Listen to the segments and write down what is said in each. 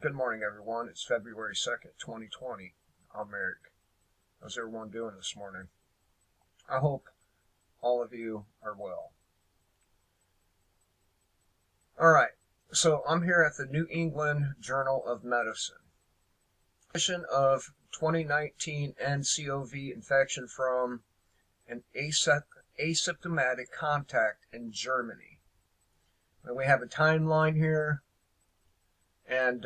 Good morning, everyone. It's February 2nd, 2020. I'm Eric. How's everyone doing this morning? I hope all of you are well. Alright, so I'm here at the New England Journal of Medicine. Edition of 2019 NCOV infection from an asymptomatic contact in Germany. And we have a timeline here. And,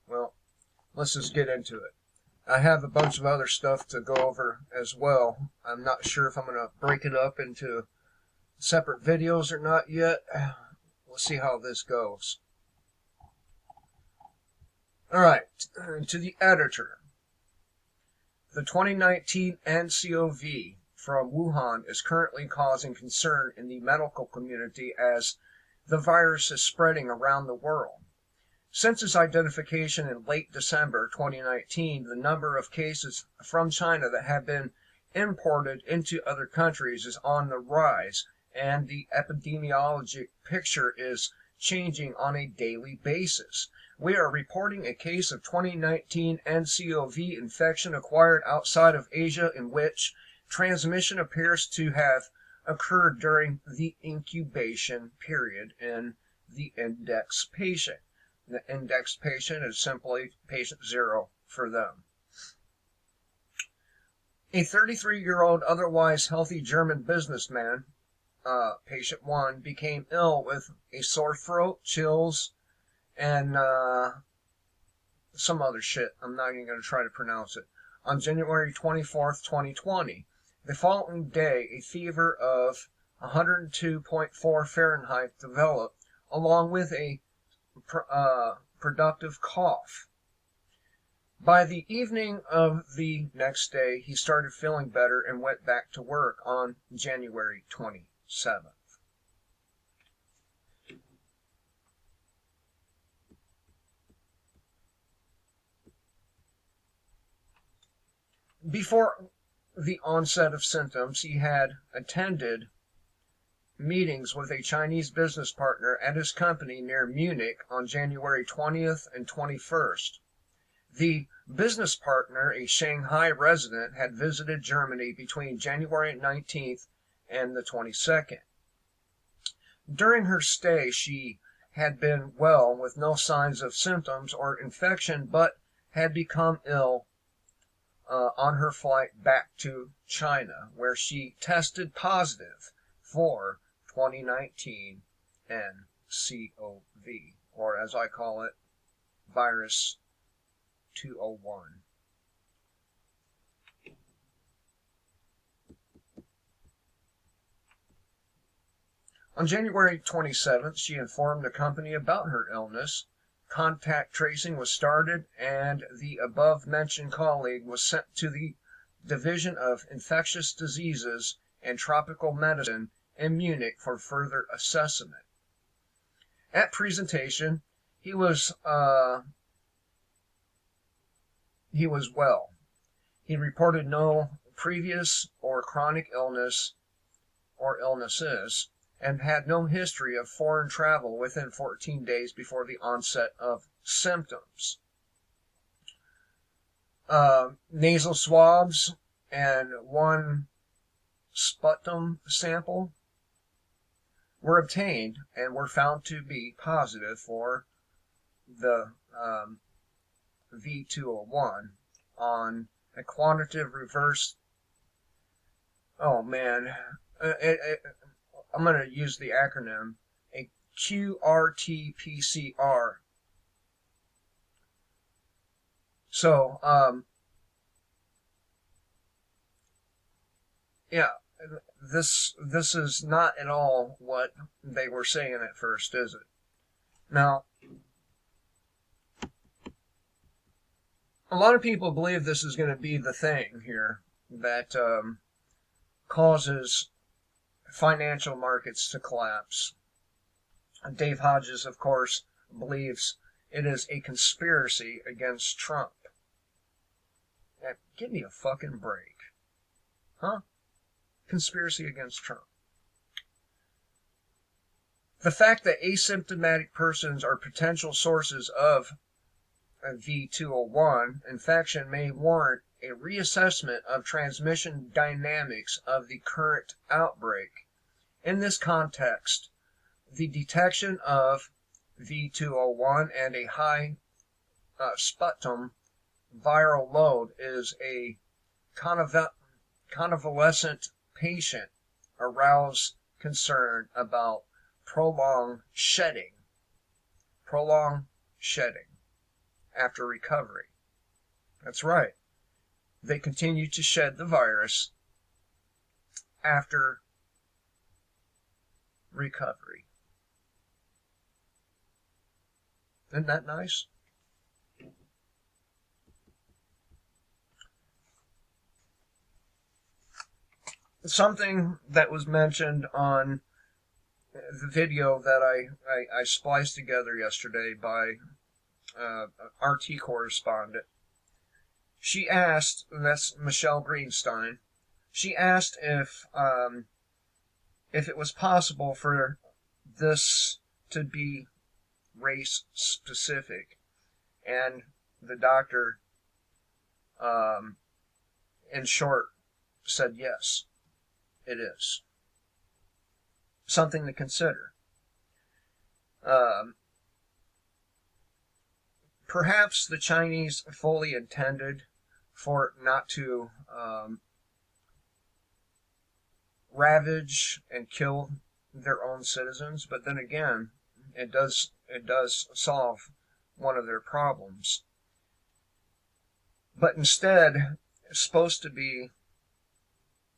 well, let's just get into it. I have a bunch of other stuff to go over as well. I'm not sure if I'm going to break it up into separate videos or not yet. We'll see how this goes. Alright, to the editor. The 2019 NCOV from Wuhan is currently causing concern in the medical community as the virus is spreading around the world. Since its identification in late December 2019, the number of cases from China that have been imported into other countries is on the rise, and the epidemiologic picture is changing on a daily basis. We are reporting a case of 2019 NCOV infection acquired outside of Asia in which transmission appears to have occurred during the incubation period in the index patient. The index patient is simply patient 0 for them. A 33-year-old otherwise healthy German businessman, patient 1, became ill with a sore throat, chills, and some other shit. I'm not even going to try to pronounce it. On January 24th, 2020. The following day, a fever of 102.4 Fahrenheit developed, along with a productive cough. By the evening of the next day, he started feeling better and went back to work on January 27th. Before the onset of symptoms, he had attended meetings with a Chinese business partner at his company near Munich on January 20th and 21st. The business partner, a Shanghai resident, had visited Germany between January 19th and the 22nd. During her stay, she had been well with no signs of symptoms or infection, but had become ill on her flight back to China, where she tested positive for 2019 NCOV, or as I call it, virus 201. On January 27th, she informed the company about her illness. Contact tracing was started, and the above-mentioned colleague was sent to the Division of Infectious Diseases and Tropical Medicine in Munich for further assessment. At presentation, he was well. He reported no previous or chronic illness or illnesses, and had no history of foreign travel within 14 days before the onset of symptoms. Nasal swabs and one sputum sample were obtained and were found to be positive for the V201 on a quantitative reverse. Oh man, I'm going to use the acronym, a QRT-PCR. So, yeah, this is not at all what they were saying at first, is it? Now, a lot of people believe this is going to be the thing here that causes financial markets to collapse. Dave Hodges, of course, believes it is a conspiracy against Trump. Now, give me a fucking break. Huh? Conspiracy against Trump. The fact that asymptomatic persons are potential sources of V201 infection may warrant a reassessment of transmission dynamics of the current outbreak. In this context, the detection of V201 and a high sputum viral load is a convalescent patient arouse concern about prolonged shedding after recovery. That's right. They continue to shed the virus after recovery. Isn't that nice? Something that was mentioned on the video that I spliced together yesterday by RT correspondent. She asked, and that's Michelle Greenstein, she asked if it was possible for this to be race specific, and the doctor, in short, said yes, it is. Something to consider. Perhaps the Chinese fully intended for it not to ravage and kill their own citizens, but then again, it does solve one of their problems. But instead, it's supposed to be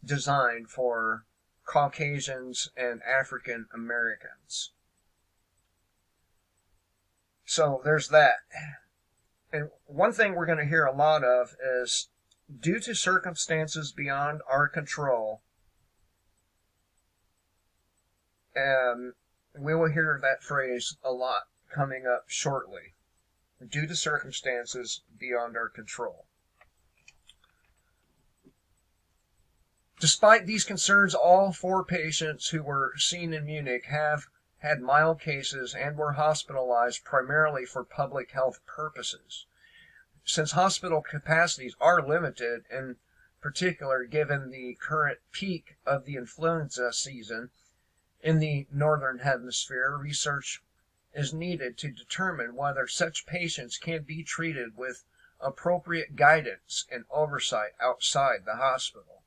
designed for Caucasians and African Americans. So there's that. And one thing we're going to hear a lot of is, due to circumstances beyond our control, and we will hear that phrase a lot coming up shortly. Due to circumstances beyond our control. Despite these concerns, all 4 patients who were seen in Munich have had mild cases and were hospitalized primarily for public health purposes. Since hospital capacities are limited, in particular given the current peak of the influenza season in the northern hemisphere, research is needed to determine whether such patients can be treated with appropriate guidance and oversight outside the hospital.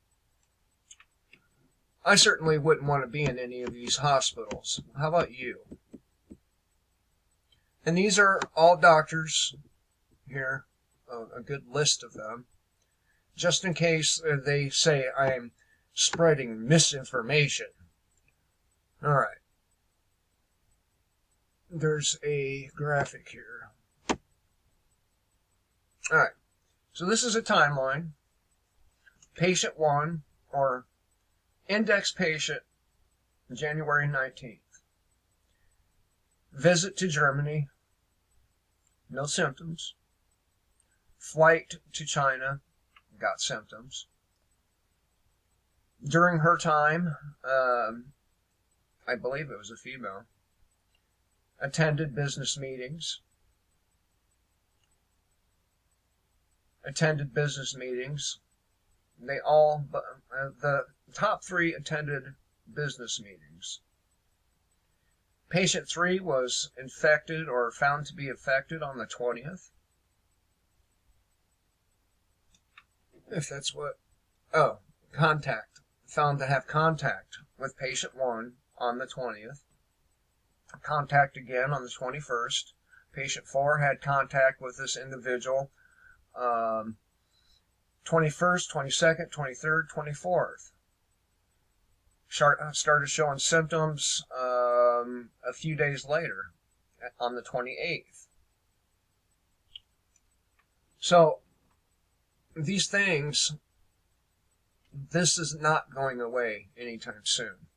I certainly wouldn't want to be in any of these hospitals. How about you? And these are all doctors here, a good list of them, just in case they say I'm spreading misinformation. All right. There's a graphic here. All right. So this is a timeline. Patient 1, or index patient, January 19th. Visit to Germany, no symptoms. Flight to China, got symptoms. During her time, I believe it was a female, attended business meetings. They all, the top 3 attended business meetings. Patient 3 was infected or found to be affected on the 20th. If that's what... Oh, contact. Found to have contact with patient 1 on the 20th. Contact again on the 21st. Patient 4 had contact with this individual 21st, 22nd, 23rd, 24th. Started showing symptoms a few days later, on the 28th. So, these things, this is not going away anytime soon.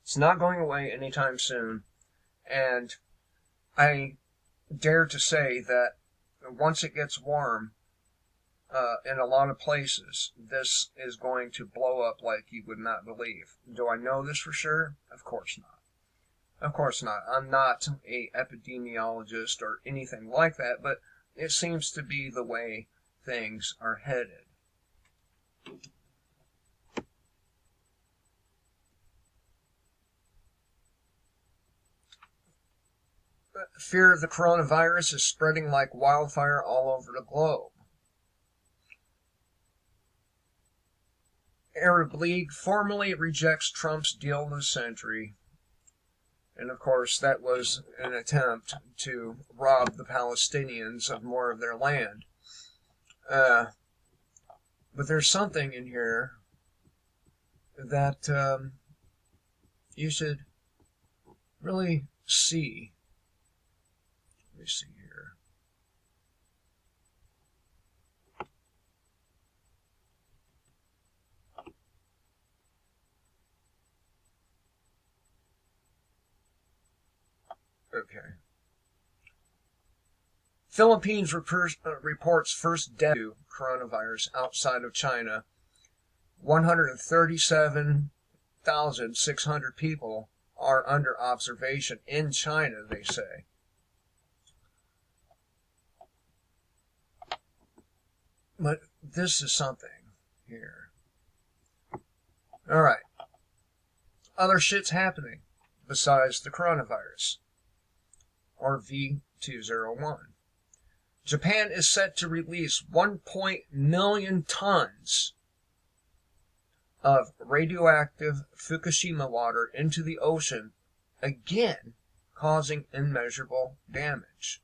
It's not going away anytime soon, and I dare to say that once it gets warm, in a lot of places, this is going to blow up like you would not believe. Do I know this for sure? Of course not. Of course not. I'm not a epidemiologist or anything like that, but it seems to be the way things are headed. Fear of the coronavirus is spreading like wildfire all over the globe. Arab League formally rejects Trump's deal of the century. And of course, that was an attempt to rob the Palestinians of more of their land. But there's something in here that you should really see. Let me see here. Okay. Philippines reports first death to coronavirus outside of China. 137,600 people are under observation in China, they say. But this is something here. All right. Other shit's happening besides the coronavirus, or V201. Japan is set to release 1 million tons of radioactive Fukushima water into the ocean, again causing immeasurable damage.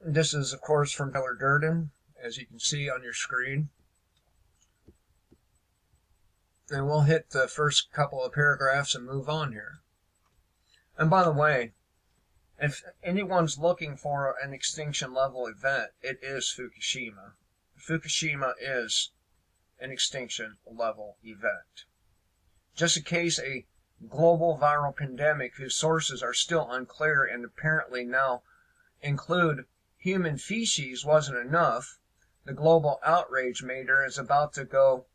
This is, of course, from Tyler Durden, as you can see on your screen. And we'll hit the first couple of paragraphs and move on here. And by the way, if anyone's looking for an extinction level event, it is Fukushima. Fukushima is an extinction level event. Just in case a global viral pandemic whose sources are still unclear and apparently now include human feces wasn't enough, the global outrage meter is about to go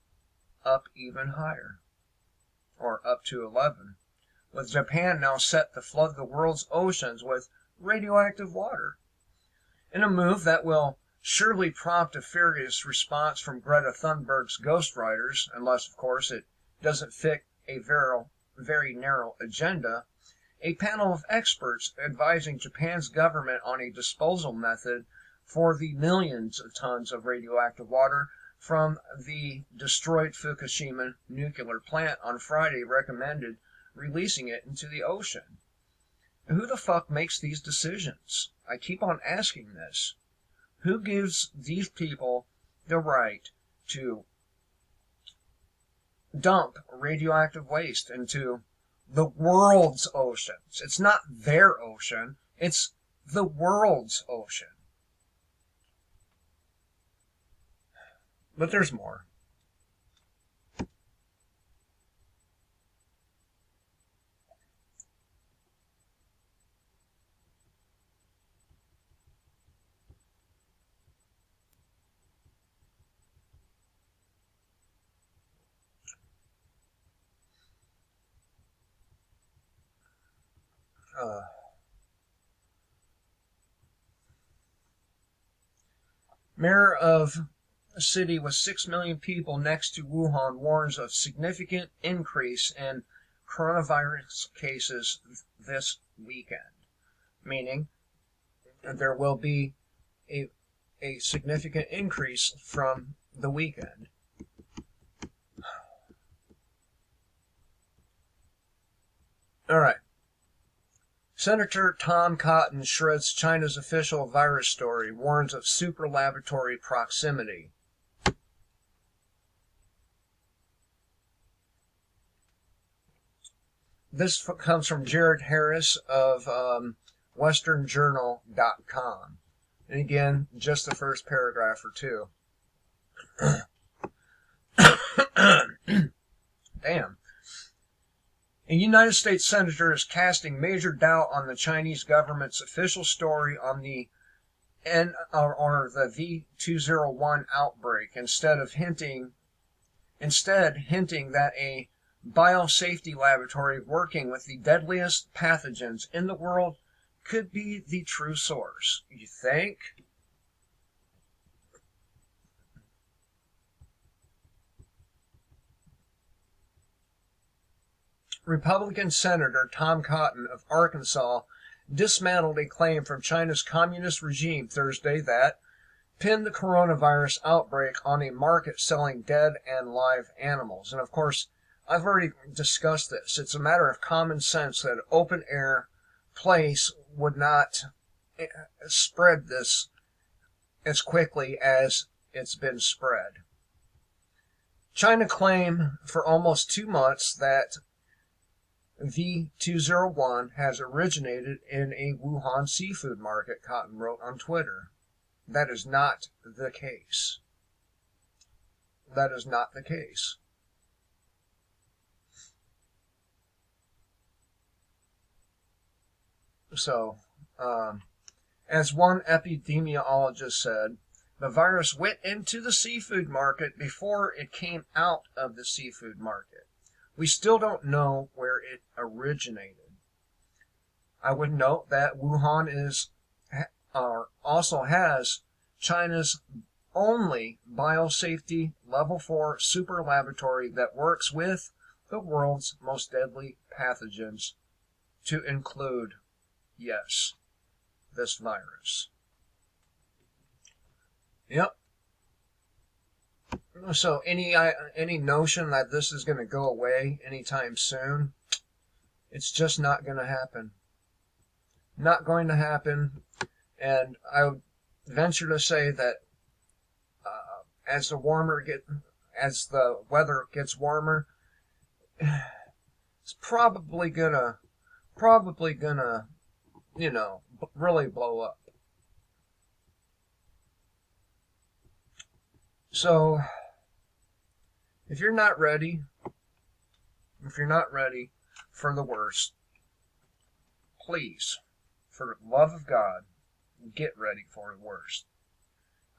up even higher, or up to 11, with Japan now set to flood the world's oceans with radioactive water, in a move that will surely prompt a furious response from Greta Thunberg's ghostwriters, unless, of course, it doesn't fit a very narrow agenda. A panel of experts advising Japan's government on a disposal method for the millions of tons of radioactive water from the destroyed Fukushima nuclear plant on Friday recommended releasing it into the ocean. Who the fuck makes these decisions? I keep on asking this. Who gives these people the right to dump radioactive waste into the world's oceans? It's not their ocean, it's the world's ocean. But there's more. Mayor of a city with 6 million people next to Wuhan warns of significant increase in coronavirus cases this weekend, meaning there will be a significant increase from the weekend. All right. Senator Tom Cotton shreds China's official virus story, warns of super laboratory proximity. This comes from Jared Harris of westernjournal.com. And again, just the first paragraph or two. Damn. A United States senator is casting major doubt on the Chinese government's official story on the or the V201 outbreak, instead hinting that a biosafety laboratory working with the deadliest pathogens in the world could be the true source. You think? Republican Senator Tom Cotton of Arkansas dismantled a claim from China's communist regime Thursday that pinned the coronavirus outbreak on a market selling dead and live animals. And of course, I've already discussed this. It's a matter of common sense that an open air place would not spread this as quickly as it's been spread. China claimed for almost 2 months that V201 has originated in a Wuhan seafood market, Cotton wrote on Twitter. That is not the case. That is not the case. So, as one epidemiologist said, the virus went into the seafood market before it came out of the seafood market. We still don't know where it originated. I would note that Wuhan also has China's only biosafety level 4 super laboratory that works with the world's most deadly pathogens, to include, yes, this virus. Yep. So any notion that this is going to go away anytime soon, it's just not going to happen. Not going to happen. And I would venture to say that as the weather gets warmer, it's probably gonna really blow up. So if you're not ready for the worst, please, for the love of God, get ready for the worst.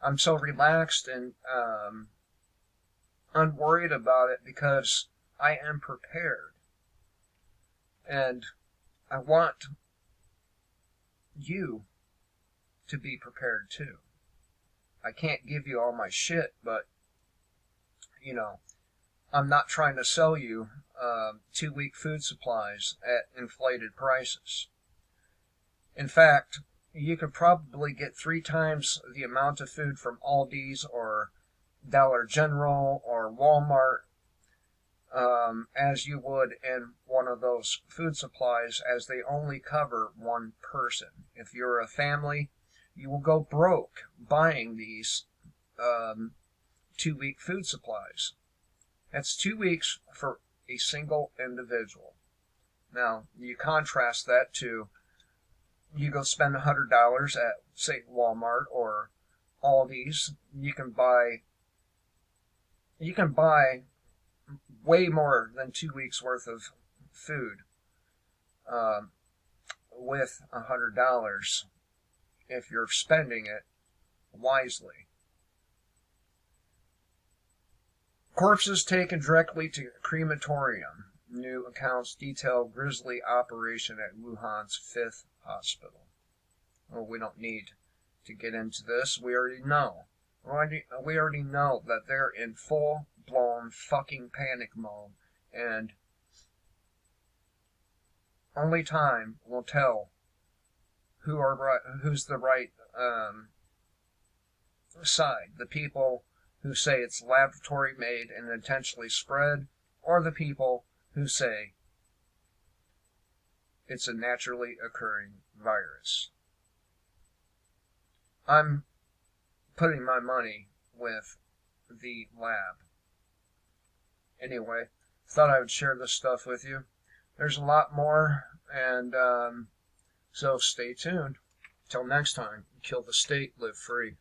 I'm so relaxed and unworried about it because I am prepared. And I want you to be prepared too. I can't give you all my shit, but, I'm not trying to sell you 2-week food supplies at inflated prices. In fact, you could probably get 3 times the amount of food from Aldi's or Dollar General or Walmart as you would in one of those food supplies, as they only cover one person. If you're a family, you will go broke buying these 2-week food supplies. That's 2 weeks for a single individual. Now, you contrast that to, you go spend $100 at, say, Walmart or Aldi's. You can buy way more than 2 weeks worth of food with $100 if you're spending it wisely. Corpses taken directly to crematorium. New accounts detail grisly operation at Wuhan's 5th hospital. Well, we don't need to get into this. We already know. We already know that they're in full-blown fucking panic mode, and only time will tell who's the right side. The people who say it's laboratory made and intentionally spread, or the people who say it's a naturally occurring virus. I'm putting my money with the lab. Anyway, thought I would share this stuff with you. There's a lot more, and so stay tuned. Till next time, kill the state, live free.